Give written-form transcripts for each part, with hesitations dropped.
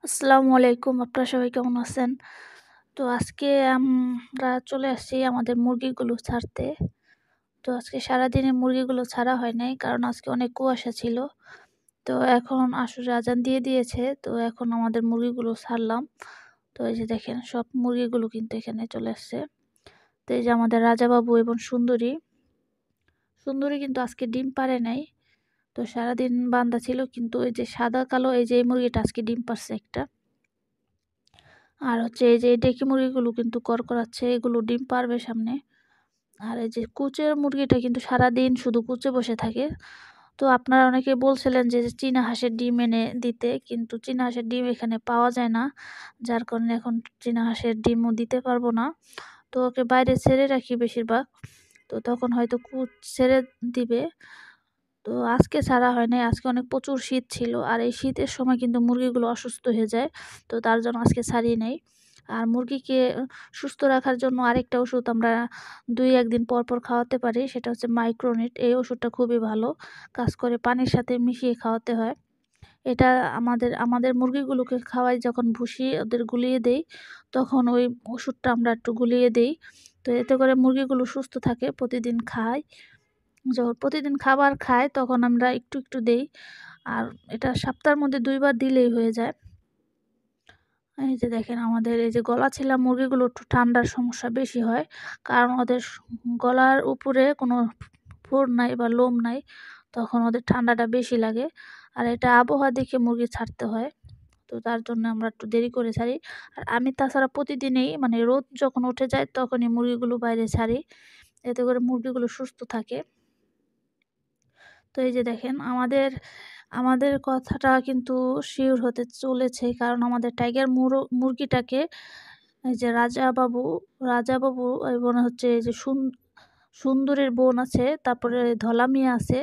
আসসালামু আলাইকুম। আপনারা সবাই কেমন আছেন? তো আজকে আমরা চলে আসছি আমাদের মুরগিগুলো ছাড়তে। তো আজকে সারাদিনে মুরগিগুলো ছাড়া হয় নাই। কারণ আজকে অনেক কুয়াশা ছিল। তো এখন আসরে আজান দিয়ে দিয়েছে। তো এখন আমাদের মুরগিগুলো ছাড়লাম। তো এই যে দেখেন সব মুরগিগুলো কিন্তু এখানে চলে আসছে। তো এই যে আমাদের রাজাবাবু এবং সুন্দরী। সুন্দরী কিন্তু আজকে ডিম পাড়ে নাই। তো সারাদিন বান্ধা ছিল কিন্তু এই যে সাদা কালো এই যে এই মুরগিটা আজকে ডিম পাড়ছে একটা। আর হচ্ছে এই যে ডেকি মুরগিগুলো কিন্তু কড়কড়াচ্ছে, এগুলো ডিম পারবে সামনে। আর এই যে কুচের মুরগিটা কিন্তু সারাদিন শুধু কুচে বসে থাকে। তো আপনারা অনেকে বলছিলেন যে চীনা হাঁসের ডিম এনে দিতে, কিন্তু চীনা হাঁসের ডিম এখানে পাওয়া যায় না। যার কারণে এখন চীনা হাঁসের ডিমও দিতে পারবো না। তো ওকে বাইরে ছেড়ে রাখি বেশিরভাগ। তো তখন হয়তো কুচ ছেড়ে দিবে। তো আজকে ছাড়া হয় নাই। আজকে অনেক প্রচুর শীত ছিল। আর এই শীতের সময় কিন্তু মুরগিগুলো অসুস্থ হয়ে যায়। তো তার জন্য আজকে ছাড়ি নাই। আর মুরগিকে সুস্থ রাখার জন্য আরেকটা ওষুধ আমরা ২-১ দিন পর, পর খাওয়াতে পারি। সেটা হচ্ছে মাইক্রোনিট। এই ওষুধটা খুবই ভালো কাজ করে। পানির সাথে মিশিয়ে খাওয়াতে হয়। এটা আমাদের মুরগিগুলোকে খাওয়াই, যখন ভুসি ওদের গুলিয়ে দেই, তখন ওই ওষুধটা আমরা একটু গুলিয়ে দেই। তো এতে করে মুরগিগুলো সুস্থ থাকে, প্রতিদিন খাই। যখন প্রতিদিন খাবার খায় তখন আমরা একটু, একটু দেই। আর এটা সপ্তাহের মধ্যে ২ বার দিলেই হয়ে যায়। এই যে দেখেন আমাদের এই যে গলা ছেলা মুরগিগুলো একটু ঠান্ডার সমস্যা বেশি হয়। কারণ ওদের গলার উপরে কোনো ফোর নাই বা লোম নাই। তখন ওদের ঠান্ডাটা বেশি লাগে। আর এটা আবহাওয়া দেখে মুরগি ছাড়তে হয়। তো তার জন্য আমরা একটু দেরি করে ছাড়ি। আর আমি তাছাড়া প্রতিদিনই মানে রোদ যখন উঠে যায় তখনই মুরগিগুলো বাইরে ছাড়ি। এতে করে মুরগিগুলো সুস্থ থাকে। তো এই যে দেখেন আমাদের কথাটা কিন্তু শিওর হতে চলেছে। কারণ আমাদের টাইগার মুরগিটাকে এই যে রাজাবাবু এবং হচ্ছে এই যে সুন্দরীর বোন আছে, তারপরে ধলা মিয়া আছে।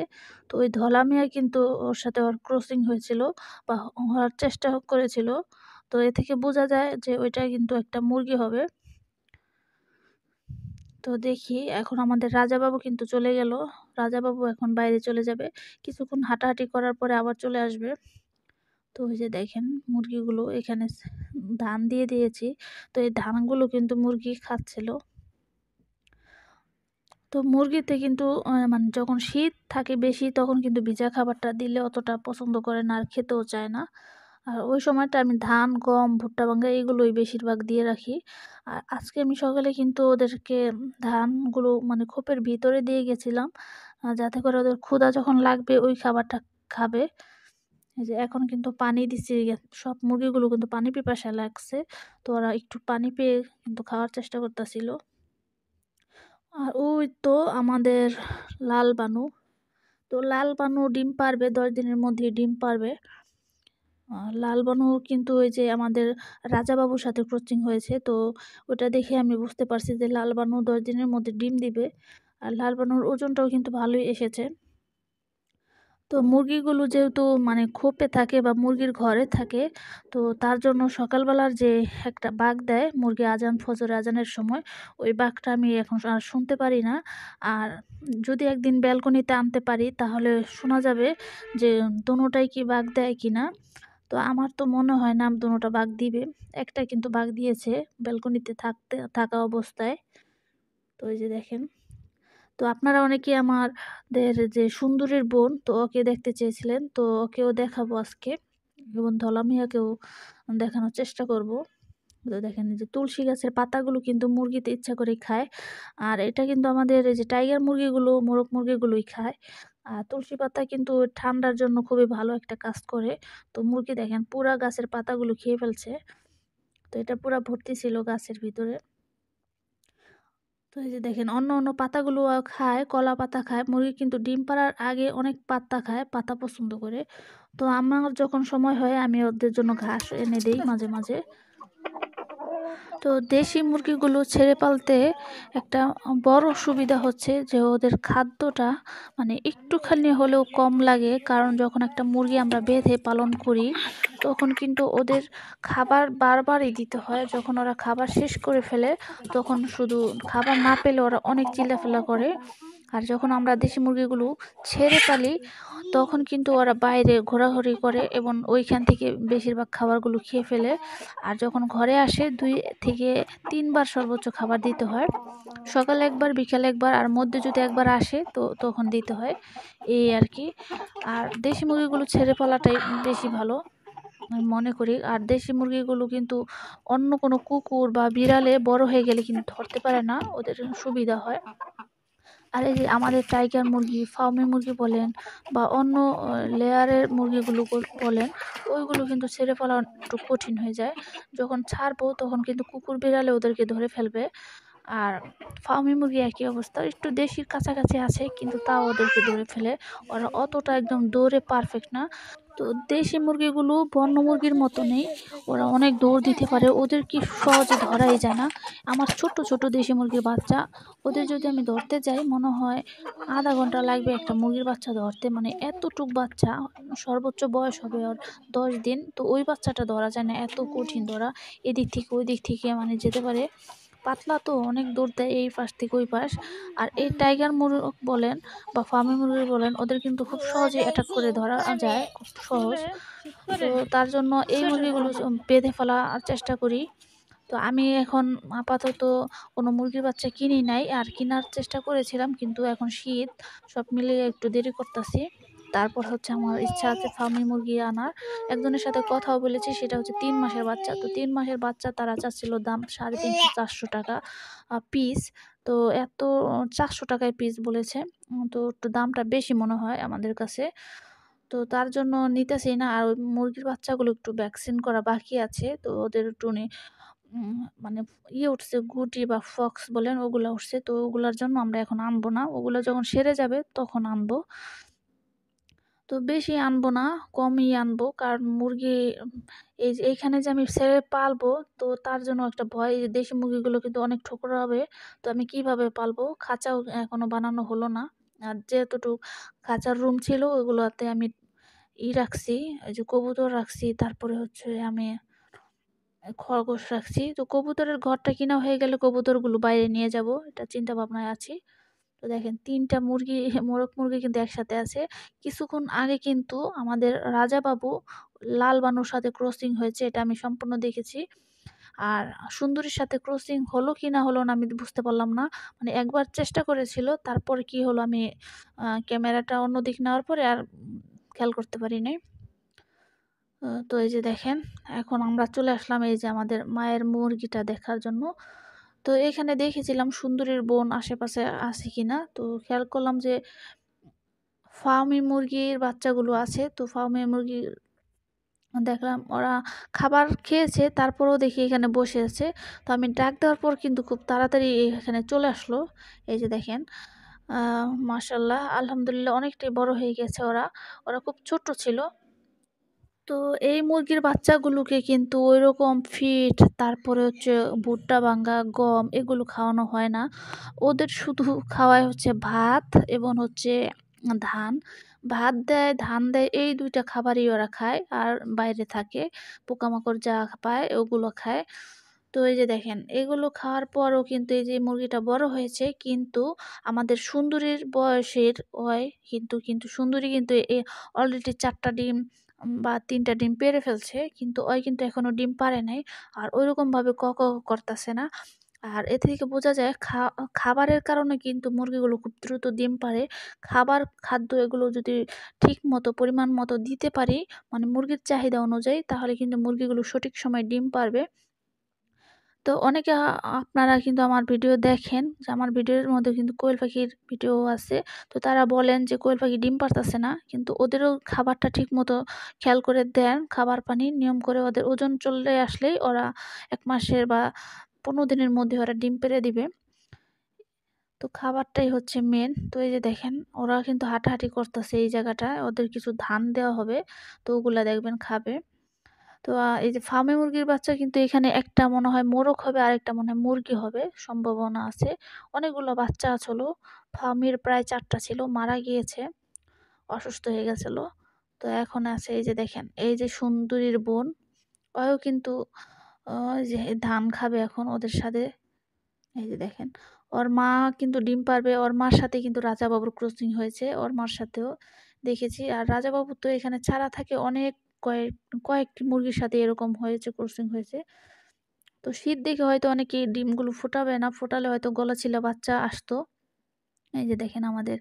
তো ওই ধলা মিয়া কিন্তু ওর সাথে ওর ক্রসিং হয়েছিল বা হওয়ার চেষ্টা করেছিল। তো এ থেকে বোঝা যায় যে ওইটা কিন্তু একটা মুরগি হবে। তো দেখি এখন আমাদের রাজাবাবু কিন্তু চলে গেল। রাজাবাবু এখন বাইরে চলে যাবে। কিছুক্ষণ হাঁটাহাঁটি করার পরে আবার চলে আসবে। তো ওই যে দেখেন মুরগিগুলো এখানে ধান দিয়ে দিয়েছি। তো এই ধানগুলো কিন্তু মুরগি খাচ্ছিল। তো মুরগিতে কিন্তু মানে যখন শীত থাকে বেশি তখন কিন্তু ভিজা খাবারটা দিলে অতটা পছন্দ করে না আর খেতেও চায় না। আর ওই সময়টা আমি ধান, গম, ভুট্টা, বাঙ্গা এগুলোই বেশিরভাগ দিয়ে রাখি। আর আজকে আমি সকালে কিন্তু ওদেরকে ধানগুলো মানে খোপের ভিতরে দিয়ে গেছিলাম, যাতে করে ওদের ক্ষুধা যখন লাগবে ওই খাবারটা খাবে। এই যে এখন কিন্তু পানি দিচ্ছি, সব মুরগিগুলো কিন্তু পানি পিপাসা লাগছে। তো ওরা একটু পানি পেয়ে কিন্তু খাওয়ার চেষ্টা করতেছিল। আর ওই তো আমাদের লাল বানু। তো লাল বানু ডিম পারবে, ১০ দিনের মধ্যেই ডিম পারবে। লাল বানু কিন্তু ওই যে আমাদের রাজাবাবুর সাথে ক্রসিং হয়েছে। তো ওটা দেখে আমি বুঝতে পারছি যে লাল বানু ১০ দিনের মধ্যে ডিম দিবে। আর লাল বানুর ওজনটাও কিন্তু ভালোই এসেছে। তো মুরগিগুলো যেহেতু মানে খোপে থাকে বা মুরগির ঘরে থাকে, তো তার জন্য সকালবেলার যে একটা বাগ দেয় মুরগি ফজরের আজানের সময়, ওই বাগটা আমি এখন আর শুনতে পারি না। আর যদি একদিন ব্যালকনিতে আনতে পারি তাহলে শোনা যাবে যে দোনোটাই কি বাগ দেয় কিনা। তো আমার তো মনে হয় না দোনোটা বাগ দিবে। একটা কিন্তু বাগ দিয়েছে ব্যালকনিতে থাকা অবস্থায়। তো এই যে দেখেন। তো আপনারা অনেকেই আমাদের যে সুন্দরীর বোন, তো ওকে দেখতে চেয়েছিলেন। তো ওকেও দেখাবো আজকে এবং ধলা মিয়াকেও দেখানোর চেষ্টা করব। তো দেখেন এই যে তুলসী গাছের পাতাগুলো কিন্তু মুরগিতে ইচ্ছা করে খায়। আর এটা কিন্তু আমাদের এই যে টাইগার মুরগিগুলো, মোরগ মুরগিগুলোই খায়। আর তুলসী পাতা কিন্তু ঠান্ডার জন্য খুবই ভালো একটা কাজ করে। তো মুরগি দেখেন পুরা গাছের পাতাগুলো খেয়ে ফেলছে। তো এটা পুরা ভর্তি ছিল গাছের ভিতরে। তো এই যে দেখেন অন্য পাতাগুলো খায়, কলা পাতা খায়। মুরগি কিন্তু ডিম পাড়ার আগে অনেক পাতা খায়, পাতা পছন্দ করে। তো আমার যখন সময় হয় আমি ওদের জন্য ঘাস এনে দেই মাঝে, মাঝে। তো দেশি মুরগিগুলো ছেড়ে পালতে একটা বড় সুবিধা হচ্ছে যে ওদের খাদ্যটা মানে একটুখানি হলেও কম লাগে। কারণ যখন একটা মুরগি আমরা বেঁধে পালন করি তখন কিন্তু ওদের খাবার বারবারই দিতে হয়। যখন ওরা খাবার শেষ করে ফেলে তখন শুধু খাবার না পেলে ওরা অনেক চিল্লাফেলা করে। আর যখন আমরা দেশি মুরগিগুলো ছেড়ে পালি তখন কিন্তু ওরা বাইরে ঘোরাঘুরি করে এবং ওইখান থেকে বেশিরভাগ খাবারগুলো খেয়ে ফেলে। আর যখন ঘরে আসে 2 থেকে 3 বার সর্বোচ্চ খাবার দিতে হয়, সকালে একবার বিকালে একবার, আর মধ্যে যদি একবার আসে তো তখন দিতে হয়, এই আর কি। আর দেশি মুরগিগুলো ছেড়ে পালাটাই বেশি ভালো আমি মনে করি। আর দেশি মুরগিগুলো কিন্তু অন্য কোনো কুকুর বা বিড়ালে বড় হয়ে গেলে কিন্তু ধরতে পারে না, ওদের সুবিধা হয়। আর এই যে আমাদের টাইগার মুরগি, ফার্মি মুরগি বলেন বা অন্য লেয়ারের মুরগিগুলো বলেন, ওইগুলো কিন্তু ছেড়ে ফেলা একটু কঠিন হয়ে যায়। যখন ছাড়বো তখন কিন্তু কুকুর বিড়ালে ওদেরকে ধরে ফেলবে। আর ফার্মি মুরগি একই অবস্থা, একটু দেশির কাছাকাছি আছে কিন্তু তাও ওদেরকে ধরে ফেলে। ওরা অতটা একদম দৌড়ে পারফেক্ট না। তো দেশি মুরগিগুলো বন্য মুরগির মতো নেই, ওরা অনেক দৌড় দিতে পারে, ওদের কি সহজে ধরাই যায় না। আমার ছোট ছোট দেশি মুরগির বাচ্চা, ওদের যদি আমি ধরতে যাই মনে হয় আধা ঘন্টা লাগবে একটা মুরগির বাচ্চা ধরতে, মানে এতটুক বাচ্চা। সর্বোচ্চ বয়স হবে ওর 10 দিন, তো ওই বাচ্চাটা ধরা যায় না, এত কঠিন ধরা। এদিক থেকে ওই দিক থেকে মানে যেতে পারে, পাতলা তো অনেক দৌড় দেয় এই পাশ থেকে ওই পাশ। আর এই টাইগার মুরগ বলেন বা ফার্মি মুরগি বলেন, ওদের কিন্তু খুব সহজে অ্যাটাক করে ধরা যায়, খুব সহজ। তো তার জন্য এই মুরগিগুলো বেঁধে ফেলার চেষ্টা করি। তো আমি এখন আপাতত কোনো মুরগির বাচ্চা কিনি নাই, আর কেনার চেষ্টা করেছিলাম কিন্তু এখন শীত, সব মিলিয়ে একটু দেরি করতেছি। তারপর হচ্ছে আমার ইচ্ছা আছে ফার্মি মুরগি আনার। একজনের সাথে কথাও বলেছি, সেটা হচ্ছে 3 মাসের বাচ্চা। তো 3 মাসের বাচ্চা তারা চাচ্ছিল দাম 350-400 টাকা পিস। তো এত 400 টাকায় পিস বলেছে। তো একটু দামটা বেশি মনে হয় আমাদের কাছে। তো তার জন্য নিতেছি না। আর ওই মুরগির বাচ্চাগুলো একটু ভ্যাকসিন করা বাকি আছে, তো ওদের একটু মানে উঠছে, গুটি বা ফক্স বলেন, ওগুলা উঠছে। তো ওগুলার জন্য আমরা এখন আনবো না, ওগুলা যখন সেরে যাবে তখন আনবো। তো বেশি আনবো না, কমই আনবো, কারণ মুরগি এই যে এইখানে যে আমি ছেড়ে পালবো, তো তার জন্য একটা ভয়। এই যে দেশি মুরগিগুলো কিন্তু অনেক ঠোকরা হবে, তো আমি কিভাবে পালবো? খাঁচাও এখনো বানানো হলো না। আর যেহেতুটুক খাঁচার রুম ছিল ওইগুলোতে আমি রাখছি, ওই যে কবুতর রাখছি, তারপরে হচ্ছে আমি খরগোশ রাখছি। তো কবুতরের ঘরটা কিনা হয়ে গেলে কবুতরগুলো বাইরে নিয়ে যাব, এটা চিন্তা ভাবনায় আছি। তো দেখেন 3টা মুরগি, মোরগ মুরগি কিন্তু একসাথে আছে। কিছুক্ষণ আগে কিন্তু আমাদের রাজা বাবু লাল বানুর সাথে ক্রসিং হয়েছে, এটা আমি সম্পূর্ণ দেখেছি। আর সুন্দরীর সাথে ক্রসিং হলো কি না হলো না আমি বুঝতে পারলাম না। মানে একবার চেষ্টা করেছিল, তারপরে কি হলো আমি ক্যামেরাটা অন্যদিকে নেওয়ার পরে আর খেয়াল করতে পারি নাই। তো এই যে দেখেন, এখন আমরা চলে আসলাম এই যে আমাদের মায়ের মুরগিটা দেখার জন্য। তো এখানে দেখেছিলাম সুন্দরীর বোন আশেপাশে আছে কিনা, তো খেয়াল করলাম যে ফার্মি মুরগির বাচ্চাগুলো আছে। তো ফার্মি মুরগি দেখলাম ওরা খাবার খেয়েছে, তারপরেও দেখি এখানে বসে আছে। তো আমি ডাক দেওয়ার পর কিন্তু খুব তাড়াতাড়ি এখানে চলে আসলো। এই যে দেখেন, মাশাল্লাহ আলহামদুলিল্লাহ অনেকটাই বড় হয়ে গেছে ওরা। ওরা খুব ছোট ছিল। তো এই মুরগির বাচ্চাগুলোকে কিন্তু ওইরকম ফিড, তারপরে হচ্ছে ভুট্টা ভাঙ্গা, গম এগুলো খাওয়ানো হয় না। ওদের শুধু খাওয়ায় হচ্ছে ভাত এবং হচ্ছে ধান। ভাত দেয়, ধান দেয়, এই 2টা খাবারই ওরা খায়। আর বাইরে থাকে পোকামাকড় যা পায় ওগুলো খায়। তো এই যে দেখেন, এগুলো খাওয়ার পরও কিন্তু এই যে মুরগিটা বড় হয়েছে, কিন্তু আমাদের সুন্দরীর বয়সের হয়, কিন্তু সুন্দরী কিন্তু অলরেডি 4টা ডিম বা 3টা ডিম পেড়ে ফেলছে, কিন্তু ওই কিন্তু এখনো ডিম পারে নাই। আর ওইরকম ভাবে করতেছে না। আর এ থেকে বোঝা যায় খাবারের কারণে কিন্তু মুরগিগুলো খুব দ্রুত ডিম পারে। খাদ্য এগুলো যদি ঠিক মতো পরিমাণ মতো দিতে পারি, মানে মুরগির চাহিদা অনুযায়ী, তাহলে কিন্তু মুরগিগুলো সঠিক সময় ডিম পারবে। তো অনেকে আপনারা কিন্তু আমার ভিডিও দেখেন, যে আমার ভিডিওর মধ্যে কিন্তু কোয়েল পাখির ভিডিও আছে। তো তারা বলেন যে কোয়েল পাখি ডিম পারতেছে না, কিন্তু ওদেরও খাবারটা ঠিক মতো খেয়াল করে দেন, খাবার পানি নিয়ম করে। ওদের ওজন চলে আসলেই ওরা 1 মাসের বা 15 দিনের মধ্যে ওরা ডিম পেড়ে দিবে। তো খাবারটাই হচ্ছে মেন। তো এই যে দেখেন, ওরা কিন্তু হাঁটাহাঁটি করতেছে এই জায়গাটায়, ওদের কিছু ধান দেওয়া হবে, তো ওগুলা দেখবেন খাবে। তো এই যে ফার্মে মুরগির বাচ্চা কিন্তু এখানে একটা মনে হয় মোরগ হবে, আরেকটা মনে হয় মুরগি হবে, সম্ভাবনা আছে। অনেকগুলো বাচ্চা ছিল। ফার্মের প্রায় 4টা ছিল, মারা গিয়েছে, অসুস্থ হয়ে গেছিল। তো এখন আছে এই যে দেখেন, এই যে সুন্দরীর বোন, ওও কিন্তু ওই যে ধান খাবে এখন ওদের সাথে। এই যে দেখেন, ওর মা কিন্তু ডিম পারবে, ওর মার সাথে কিন্তু রাজা বাবুর ক্রসিং হয়েছে, ওর মার সাথেও দেখেছি। আর রাজা বাবুর তো এখানে ছাড়া থাকে অনেক, কয়েকটি মুরগির সাথে এরকম হয়েছে, ক্রসিং হয়েছে। তো শীত দেখে হয়তো অনেকেই ডিমগুলো ফোটাবে না, ফোটালে হয়তো গলাচিলা বাচ্চা আসতো। এই যে দেখেন আমাদের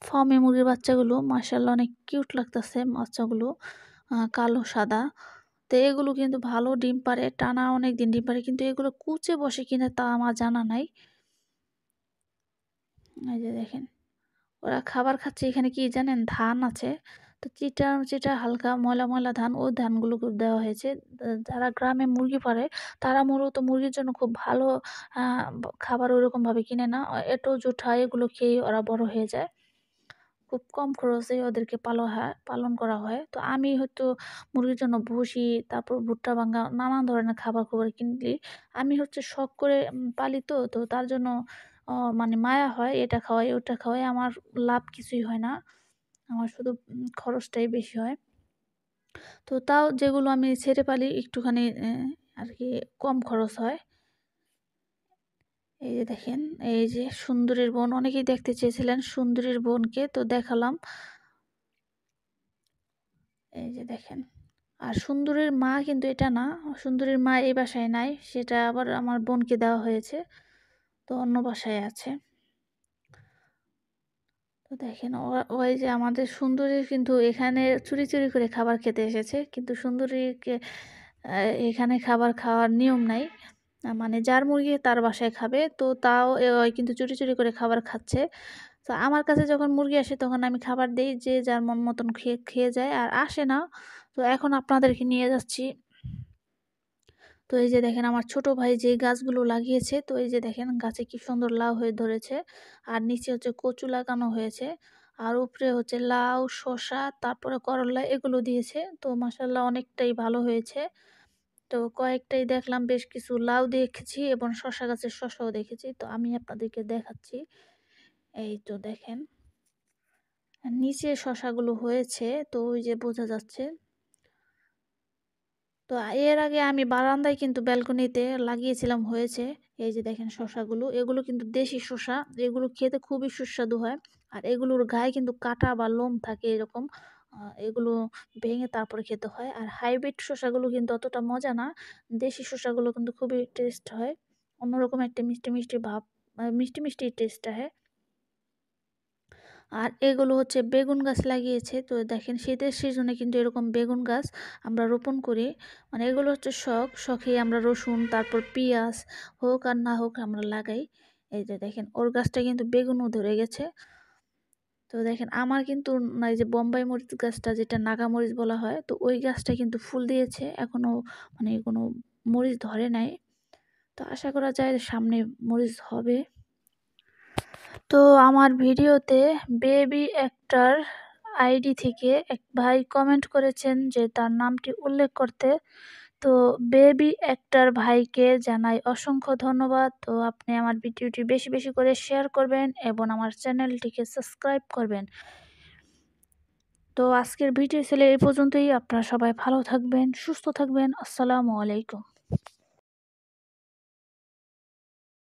ফার্মে মুরগির বাচ্চাগুলো মাশাআল্লাহ অনেক কিউট লাগতেছে বাচ্চাগুলো, কালো সাদা। তো এগুলো কিন্তু ভালো ডিম পারে, টানা অনেক দিন ডিম পারে, কিন্তু এগুলো কুচে বসে কিনা তা আমার জানা নাই। এই যে দেখেন ওরা খাবার খাচ্ছে, এখানে কি জানেন ধান আছে, তো চিটা চিটা হালকা ময়লা ময়লা ধান, ওই ধানগুলো দেওয়া হয়েছে। যারা গ্রামে মুরগি পারে তারা মূলত মুরগির জন্য খুব ভালো খাবার ওইরকম ভাবে কিনে না, এঁটো জুঠা এগুলো খেয়ে ওরা বড় হয়ে যায়। খুব কম খরচে ওদেরকে পালন করা হয়। তো আমি হয়তো মুরগির জন্য ভুসি, তারপর ভুট্টা ভাঙ্গা নানান ধরনের খাবার কিনলি। আমি হচ্ছে শখ করে পালি তো, তো তার জন্য মানে মায়া হয়, এটা খাওয়াই, ওটা খাওয়াই। আমার লাভ কিছুই হয় না। আমার শুধু খরচটাই বেশি হয়। তো তাও যেগুলো আমি ছেড়ে পালি একটুখানি আরকি কম খরচ হয়। এই যে দেখেন, এই যে সুন্দরীর বোন, অনেকেই দেখতে চেয়েছিলেন সুন্দরীর বোনকে, তো দেখালাম। এই যে দেখেন। আর সুন্দরীর মা কিন্তু এটা না, সুন্দরীর মা এই বাসায় নাই, সেটা আবার আমার বোনকে দেওয়া হয়েছে, তো অন্য বাসায় আছে। তো দেখেন ওই যে আমাদের সুন্দরী কিন্তু এখানে চুরি চুরি করে খাবার খেতে এসেছে, কিন্তু সুন্দরীকে এখানে খাবার খাওয়ার নিয়ম নাই। মানে যার মুরগি তার বাসায় খাবে, তো তাও ওই কিন্তু চুরি চুরি করে খাবার খাচ্ছে। তো আমার কাছে যখন মুরগি আসে তখন আমি খাবার দেই, যে যার মন মতন খেয়ে খেয়ে যায়, আর আসে না। তো এখন আপনাদেরকে নিয়ে যাচ্ছি। তো এই যে দেখেন আমার ছোট ভাই যে গাছগুলো লাগিয়েছে, তো এই যে দেখেন গাছে কি সুন্দর লাউ হয়ে ধরেছে, আর নিচে হচ্ছে কচু লাগানো হয়েছে, আর উপরে হচ্ছে লাউ, শসা, তারপরে করলা এগুলো দিয়েছে। তো মাসাল্লাহ অনেকটাই ভালো হয়েছে। তো কয়েকটাই দেখলাম, বেশ কিছু লাউ দেখেছি এবং শসা গাছের শসাও দেখেছি, তো আমি আপনাদেরকে দেখাচ্ছি। এই তো দেখেন নিচে শসাগুলো হয়েছে, তো ওই যে বোঝা যাচ্ছে। তো এর আগে আমি বারান্দায় কিন্তু ব্যালকনিতে লাগিয়েছিলাম, হয়েছে। এই যে দেখেন শসাগুলো, এগুলো কিন্তু দেশি শসা, এগুলো খেতে খুবই সুস্বাদু হয়। আর এগুলোর গায়ে কিন্তু কাঁটা বা লোম থাকে এরকম, এগুলো ভেঙে তারপরে খেতে হয়। আর হাইব্রিড শসাগুলো কিন্তু অতটা মজা না, দেশি শসাগুলো কিন্তু খুবই টেস্ট হয়, অন্যরকম একটা মিষ্টি মিষ্টি ভাব, মিষ্টি মিষ্টি টেস্ট হয়। আর এগুলো হচ্ছে বেগুন গাছ লাগিয়েছে, তো দেখেন শীতের সিজনে কিন্তু এরকম বেগুন গাছ আমরা রোপণ করি। মানে এগুলো হচ্ছে শখে আমরা রসুন, তারপর পেঁয়াজ হোক আর না হোক আমরা লাগাই। এই যে দেখেন ওর গাছটা কিন্তু বেগুনও ধরে গেছে। তো দেখেন আমার কিন্তু এই যে বোম্বাই মরিচ গাছটা, যেটা নাগা মরিচ বলা হয়, তো ওই গাছটা কিন্তু ফুল দিয়েছে এখনো, মানে কোনো মরিচ ধরে নাই। তো আশা করা যায় সামনে মরিচ হবে। তো আমার ভিডিওতে বেবি অ্যাক্টর আইডি থেকে এক ভাই কমেন্ট করেছেন যে তার নামটি উল্লেখ করতে। তো বেবি অ্যাক্টর ভাইকে জানাই অসংখ্য ধন্যবাদ। তো আপনি আমার ভিডিওটি বেশি বেশি করে শেয়ার করবেন এবং আমার চ্যানেলটিকে সাবস্ক্রাইব করবেন। তো আজকের ভিডিও ছিল এই পর্যন্তই। আপনারা সবাই ভালো থাকবেন, সুস্থ থাকবেন। আসসালামু আলাইকুম।